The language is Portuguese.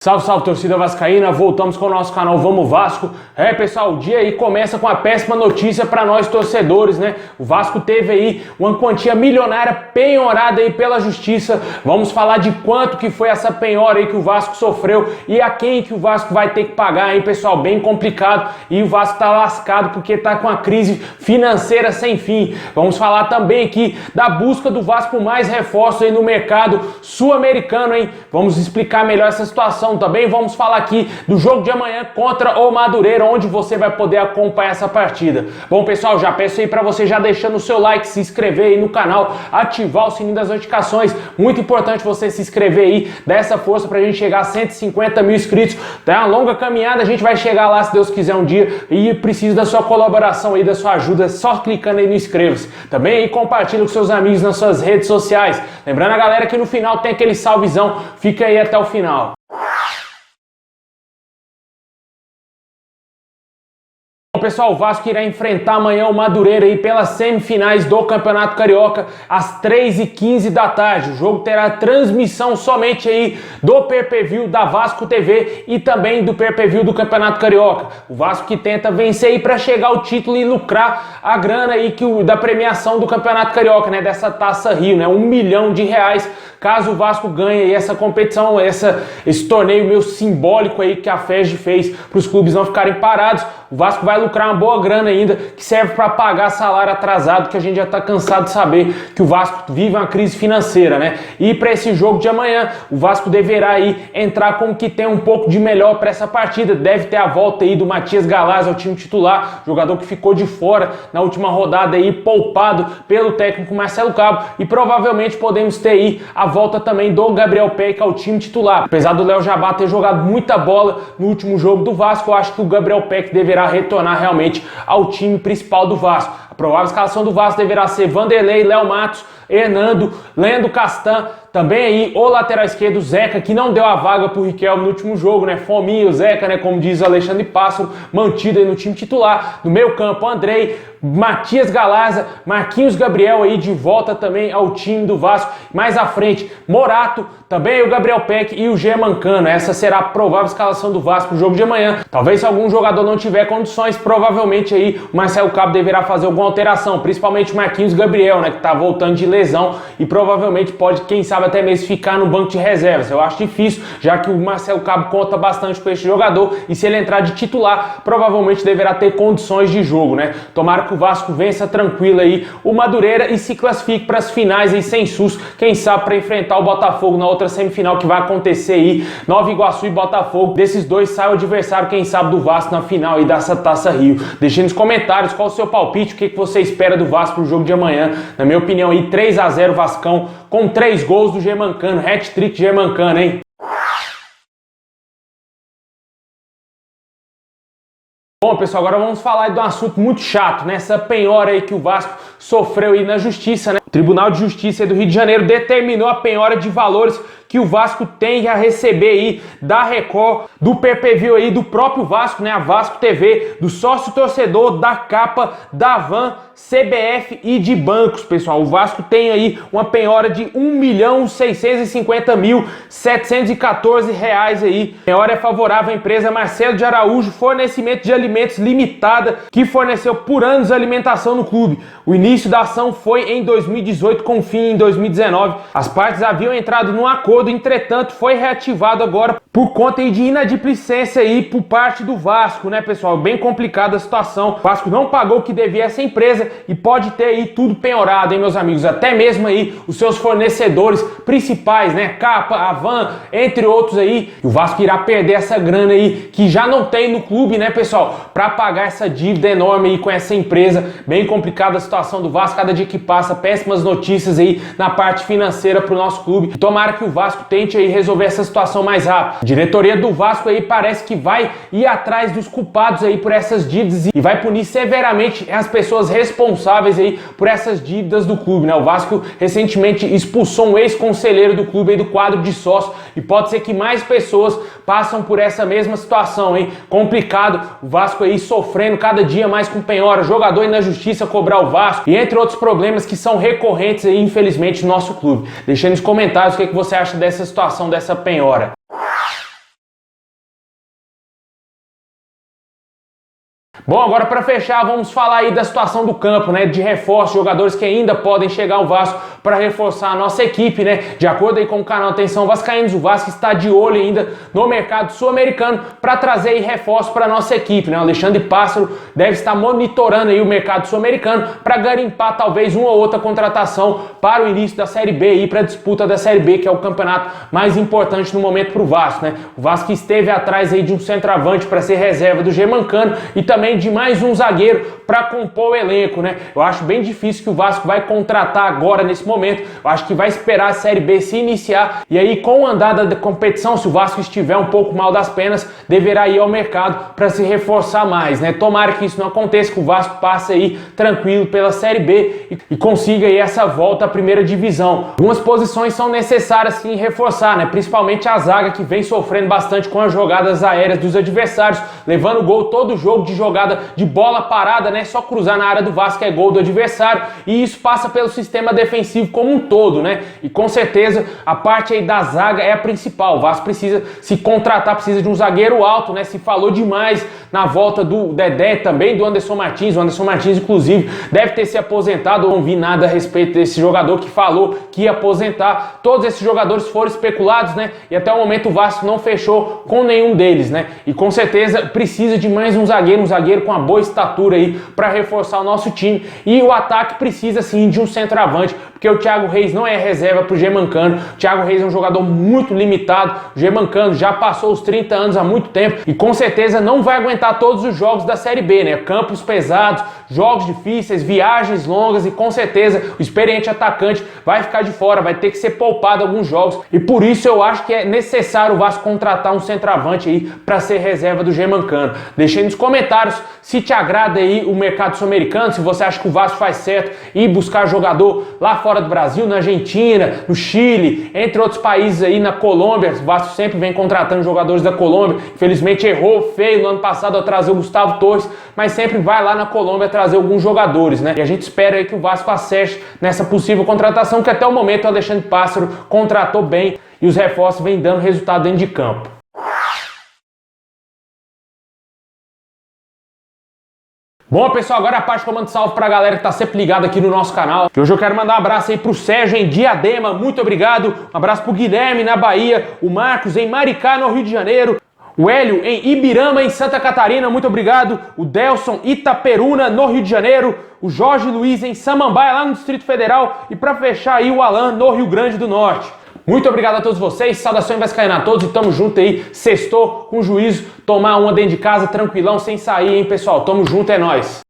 Salve, salve, torcida vascaína, voltamos com o nosso canal Vamos Vasco. Pessoal, o dia aí começa com a péssima notícia para nós torcedores, né? O Vasco teve aí uma quantia milionária penhorada aí pela justiça. Vamos falar de quanto que foi essa penhora aí que o Vasco sofreu e a quem que o Vasco vai ter que pagar, hein, pessoal? Bem complicado e o Vasco tá lascado porque tá com uma crise financeira sem fim. Vamos falar também aqui da busca do Vasco por mais reforços aí no mercado sul-americano, hein? Vamos explicar melhor essa situação. Também vamos falar aqui do jogo de amanhã contra o Madureira, onde você vai poder acompanhar essa partida. Bom, pessoal, já peço aí para você já deixando o seu like, se inscrever aí no canal, ativar o sininho das notificações. Muito importante você se inscrever aí, dar essa força pra gente chegar a 150 mil inscritos. Tá uma longa caminhada, a gente vai chegar lá se Deus quiser um dia e preciso da sua colaboração aí, da sua ajuda, só clicando aí no inscreva-se. Também aí compartilha com seus amigos nas suas redes sociais. Lembrando a galera que no final tem aquele salvezão, fica aí até o final. Bom, pessoal, o Vasco irá enfrentar amanhã o Madureira aí pelas semifinais do Campeonato Carioca às 3h15 da tarde. O jogo terá transmissão somente aí do pay-per-view da Vasco TV e também do pay-per-view do Campeonato Carioca. O Vasco que tenta vencer aí para chegar ao título e lucrar a grana aí da premiação do Campeonato Carioca, né, dessa Taça Rio, né, R$1 milhão caso o Vasco ganhe aí essa competição, esse torneio meio simbólico aí que a FERJ fez para os clubes não ficarem parados. O Vasco vai lucrar uma boa grana ainda, que serve para pagar salário atrasado, que a gente já está cansado de saber que o Vasco vive uma crise financeira, né? E para esse jogo de amanhã, o Vasco deverá aí entrar como que tem um pouco de melhor para essa partida. Deve ter a volta aí do Matias Galaz ao time titular, jogador que ficou de fora na última rodada aí, poupado pelo técnico Marcelo Cabo, e provavelmente podemos ter aí a volta também do Gabriel Peck ao time titular. Apesar do Léo Jabá ter jogado muita bola no último jogo do Vasco, eu acho que o Gabriel Peck deverá retornar realmente ao time principal do Vasco. A provável escalação do Vasco deverá ser Vanderlei, Léo Matos, Hernando, Leandro Castan, também aí o lateral esquerdo Zeca, que não deu a vaga pro Riquelme no último jogo, né? Fominha, o Zeca, né? Como diz Alexandre Pássaro, mantido aí no time titular. No meio campo, Andrei, Matias Galaza, Marquinhos Gabriel aí de volta também ao time do Vasco. Mais à frente, Morato, também o Gabriel Peck e o Germancano. Essa será a provável escalação do Vasco no jogo de amanhã. Talvez se algum jogador não tiver condições, provavelmente aí o Marcelo Cabo deverá fazer alguma alteração, principalmente o Marquinhos Gabriel, né? Que tá voltando de lesão e provavelmente pode, quem sabe, até mesmo ficar no banco de reservas. Eu acho difícil, já que o Marcelo Cabo conta bastante com este jogador e se ele entrar de titular, provavelmente deverá ter condições de jogo, né? Tomara que o Vasco vença tranquilo aí o Madureira e se classifique para as finais aí sem susto, quem sabe para enfrentar o Botafogo na outra semifinal que vai acontecer aí, Nova Iguaçu e Botafogo. Desses dois sai o adversário, quem sabe, do Vasco na final aí dessa Taça Rio. Deixe nos comentários qual o seu palpite, o que você espera do Vasco no jogo de amanhã. Na minha opinião aí, 3-0 Vascão, com 3 gols do Germancano, hat-trick Germancano, hein? Bom, pessoal, agora vamos falar de um assunto muito chato, né? Essa penhora aí que o Vasco sofreu aí na justiça, né? O Tribunal de Justiça do Rio de Janeiro determinou a penhora de valores que o Vasco tem a receber aí da Record, do pay-per-view aí do próprio Vasco, né? A Vasco TV, do sócio torcedor, da capa, da van, CBF e de bancos, pessoal. O Vasco tem aí uma penhora de R$1.650.714 aí. A penhora é favorável à empresa Marcelo de Araújo Fornecimento de Alimentos Limitada, que forneceu por anos alimentação no clube. O início da ação foi em 2018, com fim em 2019. As partes haviam entrado num acordo, entretanto, foi reativado agora por conta de inadimplência aí por parte do Vasco, né, pessoal? Bem complicada a situação. O Vasco não pagou o que devia a essa empresa e pode ter aí tudo penhorado, hein, meus amigos? Até mesmo aí os seus fornecedores principais, né? Capa, Avan, entre outros aí. E o Vasco irá perder essa grana aí que já não tem no clube, né, pessoal? Para pagar essa dívida enorme aí com essa empresa. Bem complicada a situação do Vasco. Cada dia que passa, péssimas notícias aí na parte financeira para o nosso clube. E tomara que o Vasco tente aí resolver essa situação mais rápido. A diretoria do Vasco aí parece que vai ir atrás dos culpados aí por essas dívidas e vai punir severamente as pessoas responsáveis aí por essas dívidas do clube, né? O Vasco recentemente expulsou um ex-conselheiro do clube aí do quadro de sócio e pode ser que mais pessoas passam por essa mesma situação, hein? Complicado, o Vasco aí sofrendo cada dia mais com penhora, jogador aí na justiça cobrar o Vasco e entre outros problemas que são recorrentes aí, infelizmente, no nosso clube. Deixa aí nos comentários o que você acha dessa situação, dessa penhora. Bom, agora para fechar, vamos falar aí da situação do campo, né, de reforço, jogadores que ainda podem chegar ao Vasco para reforçar a nossa equipe, né? De acordo aí com o canal Atenção Vascaínos, o Vasco está de olho ainda no mercado sul-americano para trazer aí reforço para a nossa equipe, né? O Alexandre Pássaro deve estar monitorando aí o mercado sul-americano para garimpar talvez uma ou outra contratação para o início da Série B e para a disputa da Série B, que é o campeonato mais importante no momento para o Vasco, né? O Vasco esteve atrás aí de um centroavante para ser reserva do Germancano e também de mais um zagueiro para compor o elenco, né? Eu acho bem difícil que o Vasco vai contratar agora nesse momento. Eu acho que vai esperar a Série B se iniciar e aí com o andar da competição, se o Vasco estiver um pouco mal das pernas, deverá ir ao mercado para se reforçar mais, né? Tomara que isso não aconteça, que o Vasco passe aí tranquilo pela Série B e consiga aí essa volta à primeira divisão. Algumas posições são necessárias sim reforçar, né? Principalmente a zaga, que vem sofrendo bastante com as jogadas aéreas dos adversários, levando gol todo jogo de jogada de bola parada, né? Só cruzar na área do Vasco é gol do adversário, e isso passa pelo sistema defensivo como um todo, né? E com certeza a parte aí da zaga é a principal. O Vasco precisa se contratar, precisa de um zagueiro alto, né? Se falou demais na volta do Dedé, também do Anderson Martins. O Anderson Martins, inclusive, deve ter se aposentado. Eu não vi nada a respeito desse jogador que falou que ia aposentar. Todos esses jogadores foram especulados, né? E até o momento o Vasco não fechou com nenhum deles, né? E com certeza precisa de mais um zagueiro com uma boa estatura aí para reforçar o nosso time. E o ataque precisa sim de um centroavante, porque o Thiago Reis não é reserva para o Germancano. O Thiago Reis é um jogador muito limitado. O Germancano já passou os 30 anos há muito tempo e com certeza não vai aguentar todos os jogos da Série B, né? Campos pesados, jogos difíceis, viagens longas, e com certeza o experiente atacante vai ficar de fora, vai ter que ser poupado alguns jogos, e por isso eu acho que é necessário o Vasco contratar um centroavante aí para ser reserva do Germancano. Deixa aí nos comentários se te agrada aí o mercado sul-americano, se você acha que o Vasco faz certo ir buscar jogador lá fora do Brasil, na Argentina, no Chile, entre outros países aí, na Colômbia. O Vasco sempre vem contratando jogadores da Colômbia. Infelizmente errou feio no ano passado ao trazer o Gustavo Torres, mas sempre vai lá na Colômbia trazer alguns jogadores, né? E a gente espera aí que o Vasco acerte nessa possível contratação, que até o momento o Alexandre Pássaro contratou bem e os reforços vêm dando resultado dentro de campo. Bom, pessoal, agora a parte que eu mando salve pra galera que tá sempre ligada aqui no nosso canal. Hoje eu quero mandar um abraço aí pro Sérgio em Diadema, muito obrigado. Um abraço pro Guilherme na Bahia, o Marcos em Maricá, no Rio de Janeiro, o Hélio em Ibirama, em Santa Catarina, muito obrigado. O Delson Itaperuna, no Rio de Janeiro, o Jorge Luiz em Samambaia, lá no Distrito Federal, e pra fechar aí o Alan, no Rio Grande do Norte. Muito obrigado a todos vocês, saudações vascaínas a todos e tamo junto aí, sextou com juízo, tomar uma dentro de casa tranquilão, sem sair, hein, pessoal, tamo junto, é nóis.